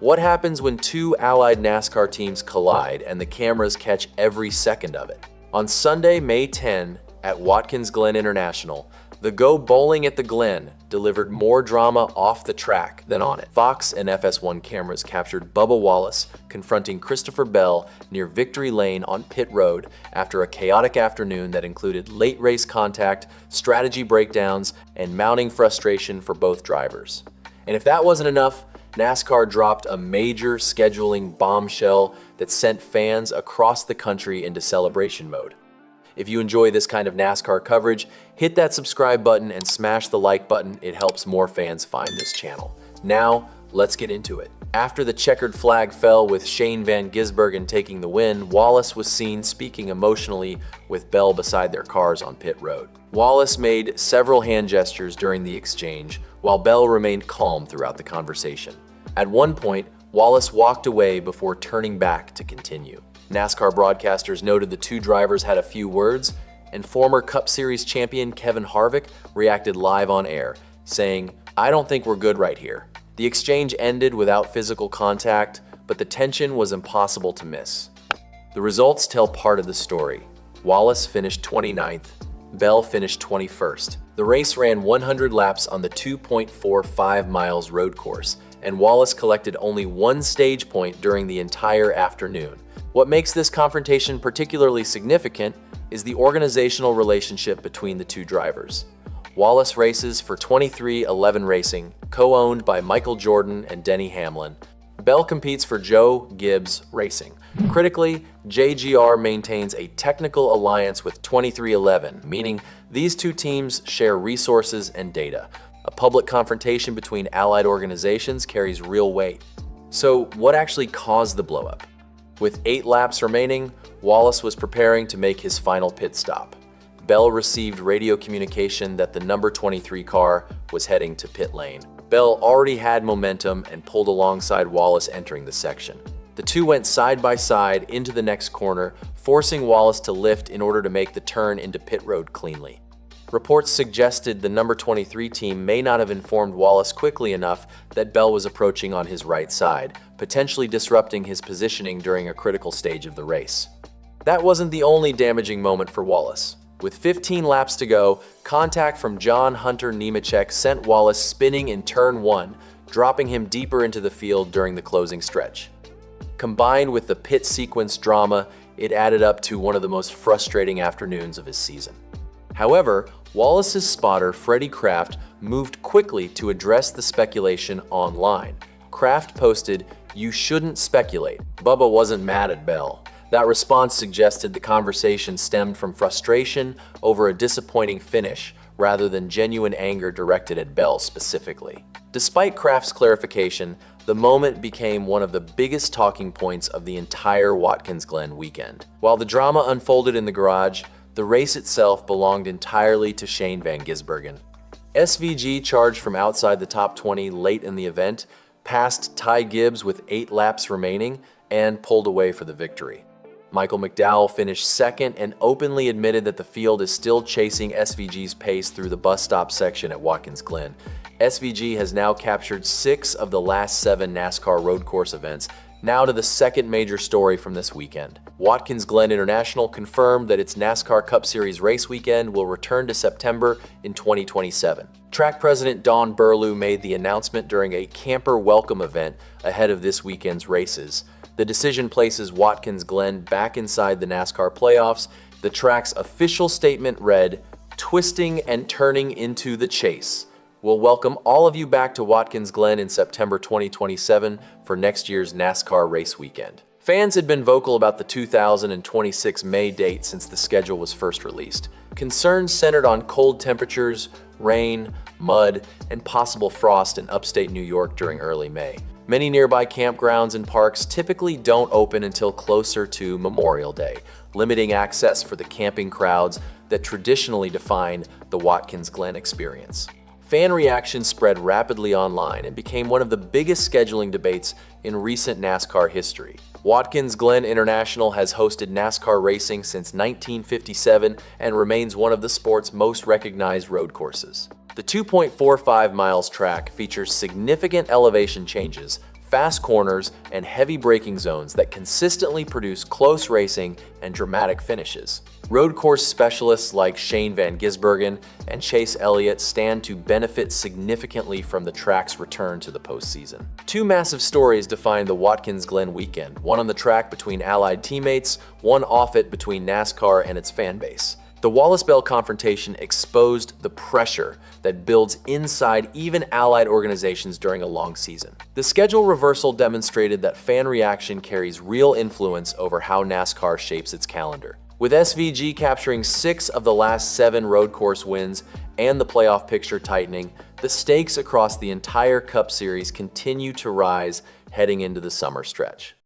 What happens when two allied NASCAR teams collide and the cameras catch every second of it? On Sunday, May 10, at Watkins Glen International, the Go Bowling at the Glen delivered more drama off the track than on it. Fox and FS1 cameras captured Bubba Wallace confronting Christopher Bell near Victory Lane on pit road after a chaotic afternoon that included late race contact, strategy breakdowns, and mounting frustration for both drivers. And if that wasn't enough, NASCAR dropped a major scheduling bombshell that sent fans across the country into celebration mode. If you enjoy this kind of NASCAR coverage, hit that subscribe button and smash the like button. It helps more fans find this channel. Now, let's get into it. After the checkered flag fell with Shane van Gisbergen taking the win, Wallace was seen speaking emotionally with Bell beside their cars on pit road. Wallace made several hand gestures during the exchange, while Bell remained calm throughout the conversation. At one point, Wallace walked away before turning back to continue. NASCAR broadcasters noted the two drivers had a few words, and former Cup Series champion Kevin Harvick reacted live on air, saying, "I don't think we're good right here." The exchange ended without physical contact, but the tension was impossible to miss. The results tell part of the story. Wallace finished 29th, Bell finished 21st. The race ran 100 laps on the 2.45 miles road course, and Wallace collected only one stage point during the entire afternoon. What makes this confrontation particularly significant is the organizational relationship between the two drivers. Wallace races for 2311 Racing, co-owned by Michael Jordan and Denny Hamlin. Bell competes for Joe Gibbs Racing. Critically, JGR maintains a technical alliance with 2311, meaning these two teams share resources and data. A public confrontation between allied organizations carries real weight. So, what actually caused the blowup? With 8 laps remaining, Wallace was preparing to make his final pit stop. Bell received radio communication that the number 23 car was heading to pit lane. Bell already had momentum and pulled alongside Wallace entering the section. The two went side by side into the next corner, forcing Wallace to lift in order to make the turn into pit road cleanly. Reports suggested the number 23 team may not have informed Wallace quickly enough that Bell was approaching on his right side, potentially disrupting his positioning during a critical stage of the race. That wasn't the only damaging moment for Wallace. With 15 laps to go, contact from John Hunter Nemechek sent Wallace spinning in turn 1, dropping him deeper into the field during the closing stretch. Combined with the pit sequence drama, it added up to one of the most frustrating afternoons of his season. However, Wallace's spotter, Freddie Kraft, moved quickly to address the speculation online. Kraft posted, "You shouldn't speculate." Bubba wasn't mad at Bell. That response suggested the conversation stemmed from frustration over a disappointing finish rather than genuine anger directed at Bell specifically. Despite Kraft's clarification, the moment became one of the biggest talking points of the entire Watkins Glen weekend. While the drama unfolded in the garage, the race itself belonged entirely to Shane van Gisbergen. SVG charged from outside the top 20 late in the event, passed Ty Gibbs with 8 laps remaining, and pulled away for the victory. Michael McDowell finished second and openly admitted that the field is still chasing SVG's pace through the bus stop section at Watkins Glen. SVG has now captured 6 of the last 7 NASCAR road course events. Now to the second major story from this weekend. Watkins Glen International confirmed that its NASCAR Cup Series race weekend will return to September in 2027. Track president Don Burlew made the announcement during a camper welcome event ahead of this weekend's races. The decision places Watkins Glen back inside the NASCAR playoffs. The track's official statement read, "Twisting and turning into the chase. We'll welcome all of you back to Watkins Glen in September 2027 for next year's NASCAR race weekend." Fans had been vocal about the 2026 May date since the schedule was first released. Concerns centered on cold temperatures, rain, mud, and possible frost in upstate New York during early May. Many nearby campgrounds and parks typically don't open until closer to Memorial Day, limiting access for the camping crowds that traditionally define the Watkins Glen experience. Fan reaction spread rapidly online and became one of the biggest scheduling debates in recent NASCAR history. Watkins Glen International has hosted NASCAR racing since 1957 and remains one of the sport's most recognized road courses. The 2.45 miles track features significant elevation changes, fast corners, and heavy braking zones that consistently produce close racing and dramatic finishes. Road course specialists like Shane van Gisbergen and Chase Elliott stand to benefit significantly from the track's return to the postseason. Two massive stories define the Watkins Glen weekend, one on the track between Allied teammates, one off it between NASCAR and its fan base. The Wallace-Bell confrontation exposed the pressure that builds inside even Allied organizations during a long season. The schedule reversal demonstrated that fan reaction carries real influence over how NASCAR shapes its calendar. With SVG capturing 6 of the last 7 road course wins and the playoff picture tightening, the stakes across the entire Cup Series continue to rise heading into the summer stretch.